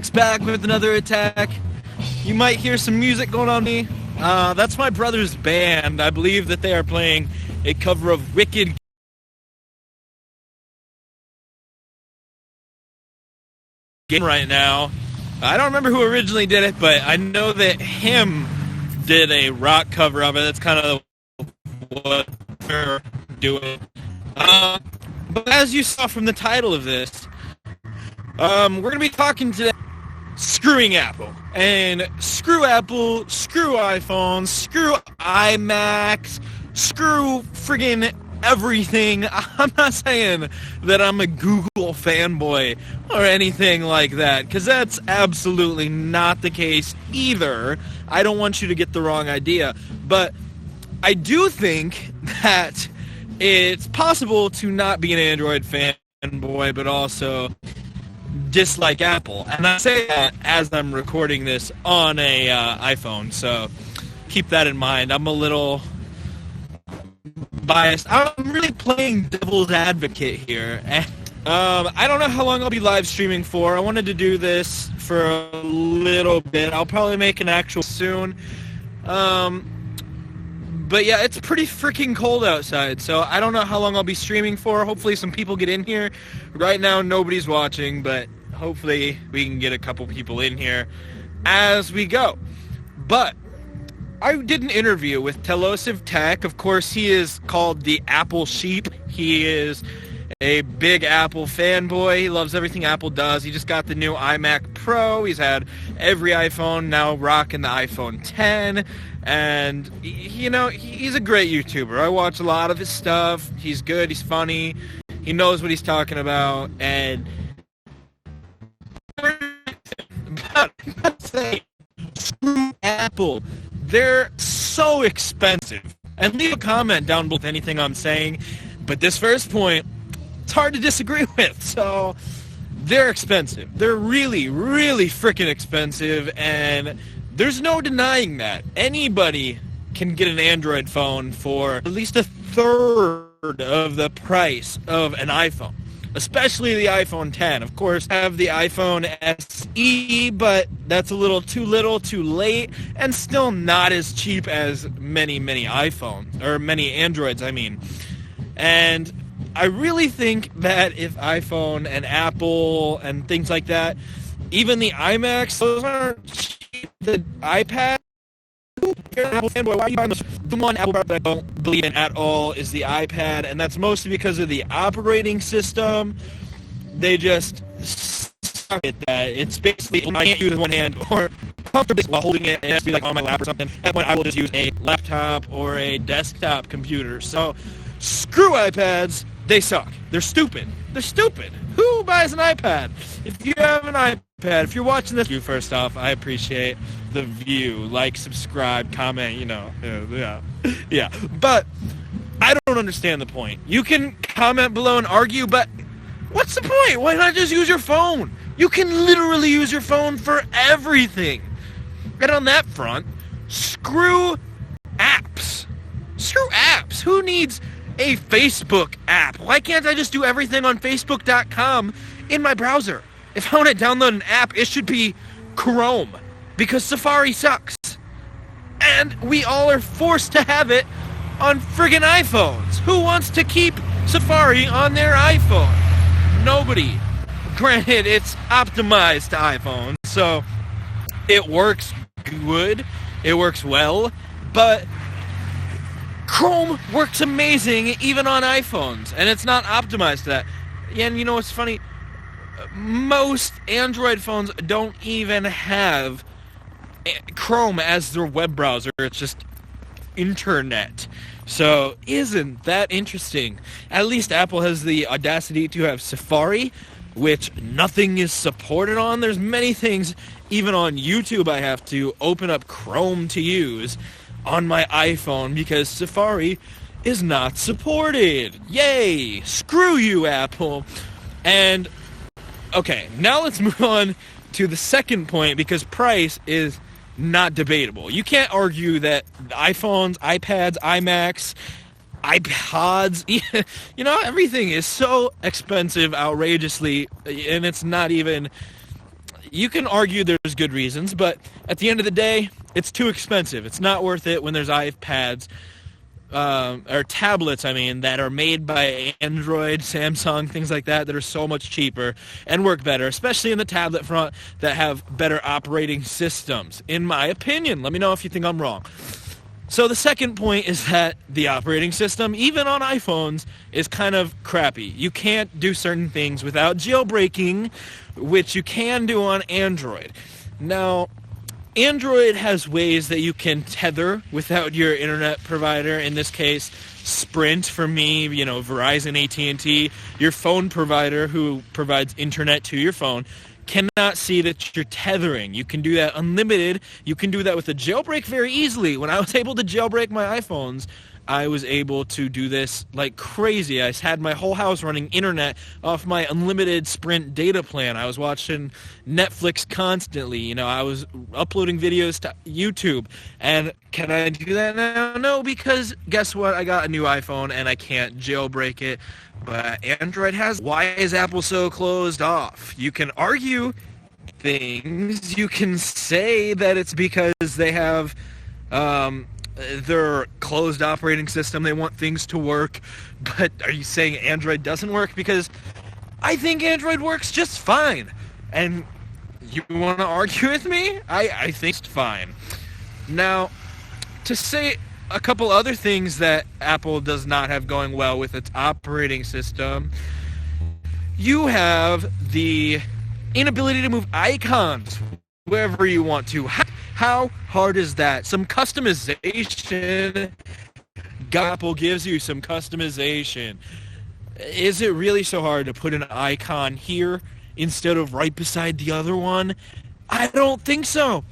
back with another attack. You might hear some music going on me. That's my brother's band. I believe that they are playing a cover of Wicked Game right now. I don't remember who originally did it, but I know that him did a rock cover of it. That's kind of what they're doing. But as you saw from the title of this, we're going to be talking today screwing Apple. And screw Apple, screw iPhone, screw iMacs, screw friggin' everything. I'm not saying that I'm a Google fanboy or anything like that, because that's absolutely not the case either. I don't want you to get the wrong idea. But I do think that it's possible to not be an Android fanboy, but also dislike Apple. And I say that as I'm recording this on a iPhone, so keep that in mind. I'm a little biased. I'm really playing devil's advocate here. I don't know how long I'll be live streaming for. I wanted to do this for a little bit. I'll probably make an actual soon. But yeah, it's pretty freaking cold outside, so I don't know how long I'll be streaming for. Hopefully some people get in here. Right now, nobody's watching, but hopefully we can get a couple people in here as we go. But I did an interview with Telosive Tech. Of course, he is called the Apple Sheep. He is a big Apple fanboy. He loves everything Apple does. He just got the new iMac Pro. He's had every iPhone, now rocking the iPhone 10. And, you know, he's a great YouTuber. I watch a lot of his stuff. He's good. He's funny. He knows what he's talking about. And I'm saying, screw Apple. They're so expensive. And leave a comment down below with anything I'm saying. But this first point, it's hard to disagree with. So they're expensive. They're really, really freaking expensive. And there's no denying that. Anybody can get an Android phone for at least a third of the price of an iPhone, especially the iPhone 10. Of course, I have the iPhone SE, but that's a little too late, and still not as cheap as many iPhones, or many Androids, I mean. And I really think that if iPhone and Apple and things like that, even the iMacs, those aren't cheap. The iPad, you're an Apple fanboy, why are you buying those? The one Apple product that I don't believe in at all is the iPad, and that's mostly because of the operating system. They just suck at that. It's basically, I can't use it with one hand or comfortably while holding it. It has to be like on my lap or something. At that point, I will just use a laptop or a desktop computer. So, screw iPads. They suck. They're stupid. They're stupid. Who buys an iPad? If you have an iPad, if you're watching this, first off, I appreciate the view. Like, subscribe, comment, you know. Yeah. But I don't understand the point. You can comment below and argue, but what's the point? Why not just use your phone? You can literally use your phone for everything. And on that front, screw apps. Screw apps. Who needs a Facebook app? Why can't I just do everything on Facebook.com in my browser? If I want to download an app, it should be Chrome, because Safari sucks. And we all are forced to have it on friggin' iPhones. Who wants to keep Safari on their iPhone? Nobody. Granted, it's optimized to iPhone, so it works good, it works well, but Chrome works amazing even on iPhones, and it's not optimized to that. And you know what's funny? Most Android phones don't even have Chrome as their web browser. It's just internet. So isn't that interesting? At least Apple has the audacity to have Safari, which nothing is supported on. There's many things, even on YouTube, I have to open up Chrome to use on my iPhone because Safari is not supported. Yay! Screw you, Apple. And okay, now let's move on to the second point, because price is not debatable. You can't argue that iPhones, iPads, iMacs, iPods, you know, everything is so expensive, outrageously, and it's not even, you can argue there's good reasons, but at the end of the day, it's too expensive. It's not worth it when there's iPads, or tablets, I mean, that are made by Android, Samsung, things like that are so much cheaper and work better, especially in the tablet front, that have better operating systems, in my opinion. Let me know if you think I'm wrong. So the second point is that the operating system, even on iPhones, is kind of crappy. You can't do certain things without jailbreaking, which you can do on Android. Now, Android has ways that you can tether without your internet provider. In this case, Sprint for me, Verizon, AT&T, your phone provider who provides internet to your phone cannot see that you're tethering. You can do that unlimited. You can do that with a jailbreak very easily. When I was able to jailbreak my iPhones, I was able to do this like crazy. I had my whole house running internet off my unlimited Sprint data plan. I was watching Netflix constantly. I was uploading videos to YouTube. And can I do that now? No, because guess what? I got a new iPhone and I can't jailbreak it. But Android has. Why is Apple so closed off? You can argue things. You can say that it's because they have their closed operating system. They want things to work. But are you saying Android doesn't work? Because I think Android works just fine. And you want to argue with me? I think it's fine. Now, to say a couple other things that Apple does not have going well with its operating system, you have the inability to move icons wherever you want to. How hard is that? Some customization. Apple gives you some customization. Is it really so hard to put an icon here instead of right beside the other one? I don't think so.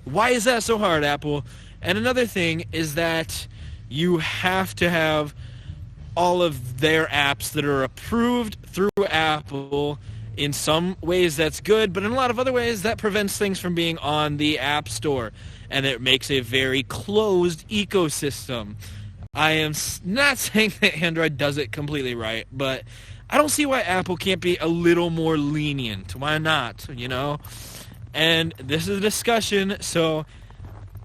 Why is that so hard, Apple? And another thing is that you have to have all of their apps that are approved through Apple. In some ways that's good, but in a lot of other ways that prevents things from being on the App Store, and it makes a very closed ecosystem. I am not saying that Android does it completely right, but I don't see why Apple can't be a little more lenient. Why not, And this is a discussion, so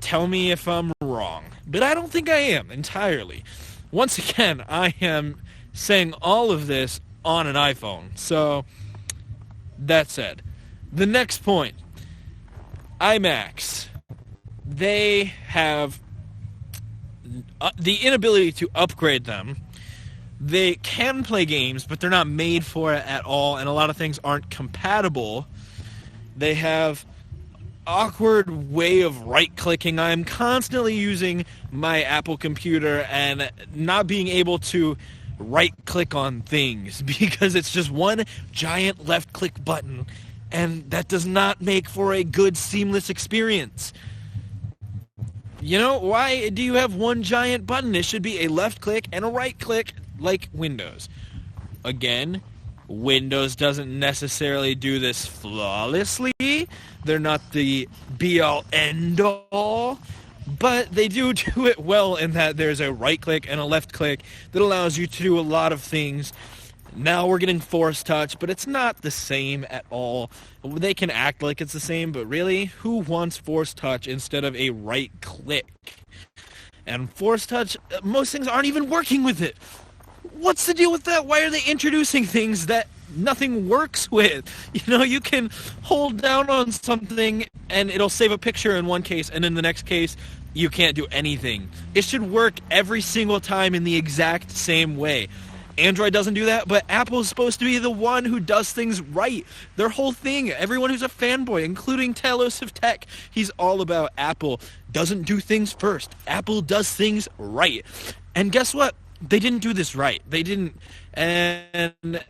tell me if I'm wrong. But I don't think I am entirely. Once again, I am saying all of this on an iPhone. So, that said, the next point, iMacs. They have the inability to upgrade them. They can play games, but they're not made for it at all, and a lot of things aren't compatible. They have awkward way of right-clicking. I'm constantly using my Apple computer and not being able to right-click on things because it's just one giant left-click button, and that does not make for a good, seamless experience. Why do you have one giant button? It should be a left-click and a right-click like Windows. Again, Windows doesn't necessarily do this flawlessly. They're not the be-all, end-all, but they do it well in that there's a right-click and a left-click that allows you to do a lot of things. Now we're getting Force Touch, but it's not the same at all. They can act like it's the same, but really, who wants Force Touch instead of a right-click? And Force Touch, most things aren't even working with it. What's the deal with that? Why are they introducing things that nothing works with? You can hold down on something and it'll save a picture in one case, and in the next case, you can't do anything. It should work every single time in the exact same way. Android doesn't do that, but Apple's supposed to be the one who does things right. Their whole thing, everyone who's a fanboy, including Talos of Tech, he's all about Apple doesn't do things first. Apple does things right. And guess what? They didn't do this right. They didn't. And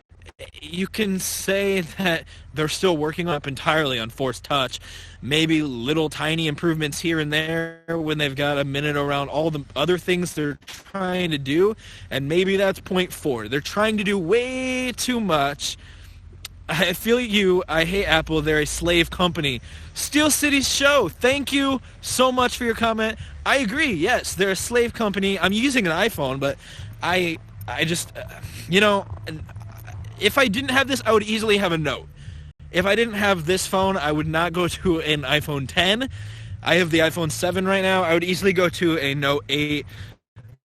you can say that they're still working up entirely on Force Touch. Maybe little tiny improvements here and there when they've got a minute around all the other things they're trying to do. And maybe that's point 4. They're trying to do way too much. I feel you. I hate Apple. They're a slave company. Steel City's show. Thank you so much for your comment. I agree. Yes, they're a slave company. I'm using an iPhone, but I just, if I didn't have this, I would easily have a Note. If I didn't have this phone, I would not go to an iPhone 10. I have the iPhone 7 right now. I would easily go to a Note 8.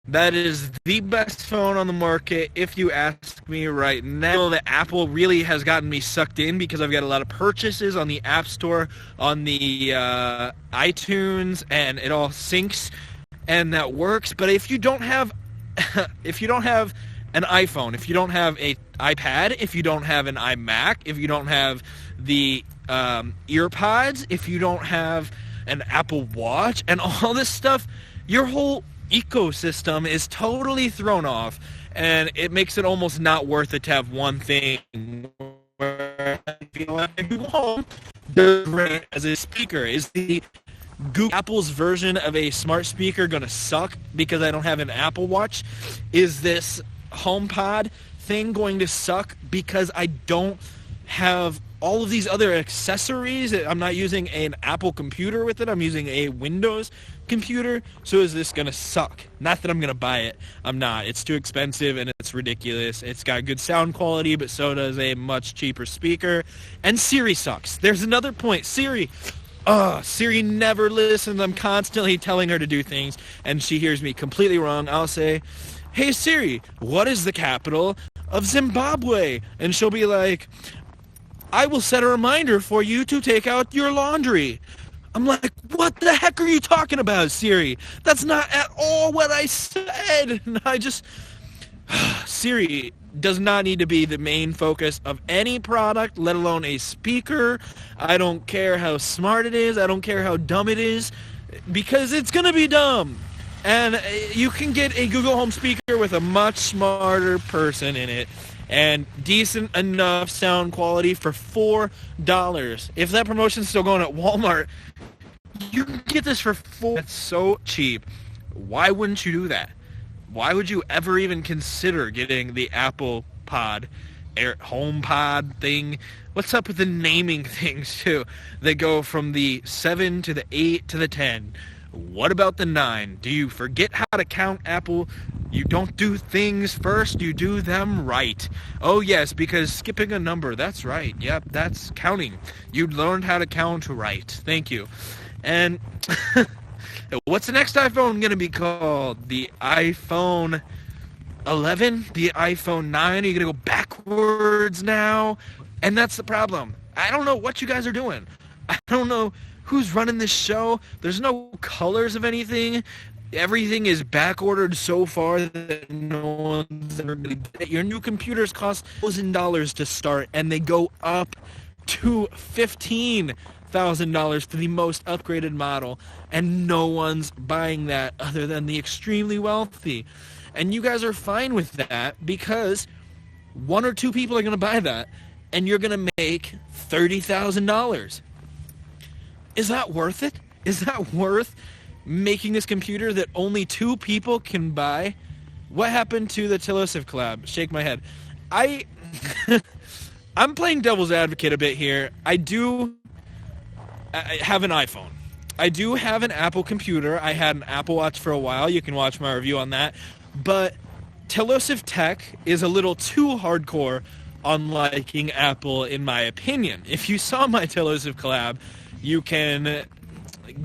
That is the best phone on the market if you ask me right now. That Apple really has gotten me sucked in because I've got a lot of purchases on the App Store, on the iTunes, and it all syncs and that works. But if you don't have if you don't have an iPhone, if you don't have an iPad, if you don't have an iMac, if you don't have the EarPods, if you don't have an Apple Watch and all this stuff, your whole ecosystem is totally thrown off, and it makes it almost not worth it to have one thing. Where I feel like Google Home does great as a speaker. Is the Apple's version of a smart speaker gonna suck because I don't have an Apple Watch? Is this HomePod thing going to suck because I don't have all of these other accessories? I'm not using an Apple computer with it. I'm using a Windows computer. So is this going to suck? Not that I'm going to buy it. I'm not. It's too expensive and it's ridiculous. It's got good sound quality, but so does a much cheaper speaker. And Siri sucks. There's another point. Siri never listens. I'm constantly telling her to do things, and she hears me completely wrong. I'll say, "Hey Siri, what is the capital of Zimbabwe?" And she'll be like, "I will set a reminder for you to take out your laundry." I'm like, what the heck are you talking about, Siri? That's not at all what I said. And Siri does not need to be the main focus of any product, let alone a speaker. I don't care how smart it is. I don't care how dumb it is, because it's going to be dumb. And you can get a Google Home speaker with a much smarter person in it and decent enough sound quality for $4. If that promotion's still going at Walmart, you can get this for $4. That's so cheap. Why wouldn't you do that? Why would you ever even consider getting the Apple Pod, HomePod thing? What's up with the naming things too? They go from the 7 to the 8 to the 10. What about the 9? Do you forget how to count, Apple? You don't do things first, you do them right. Oh yes, because skipping a number, that's right. Yep, that's counting. You learned how to count right. Thank you. And what's the next iPhone going to be called? The iPhone 11? The iPhone 9? Are you going to go backwards now? And that's the problem. I don't know what you guys are doing. I don't know who's running this show. There's no colors of anything. Everything is back-ordered so far that no one's ever going to get it. Your new computers cost $1,000 to start, and they go up to $15,000 for the most upgraded model, and no one's buying that other than the extremely wealthy. And you guys are fine with that because one or two people are going to buy that, and you're going to make $30,000. Is that worth it? Is that worth making this computer that only two people can buy? What happened to the Telosive collab? Shake my head. I'm playing devil's advocate a bit here. I have an iPhone. I do have an Apple computer. I had an Apple Watch for a while. You can watch my review on that. But Telosive Tech is a little too hardcore on liking Apple, in my opinion. If you saw my Telosive collab, you can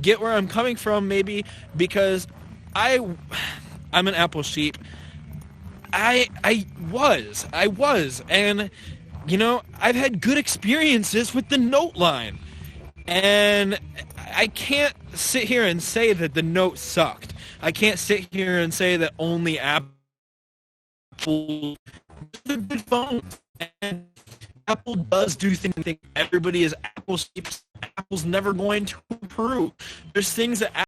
get where I'm coming from, maybe, because I'm an Apple sheep. I was, and, you know, I've had good experiences with the Note line, and I can't sit here and say that the Note sucked. I can't sit here and say that only Apple is good phones, and Apple does do things. I think everybody is Apple sheep. Apple's never going to improve. There's things that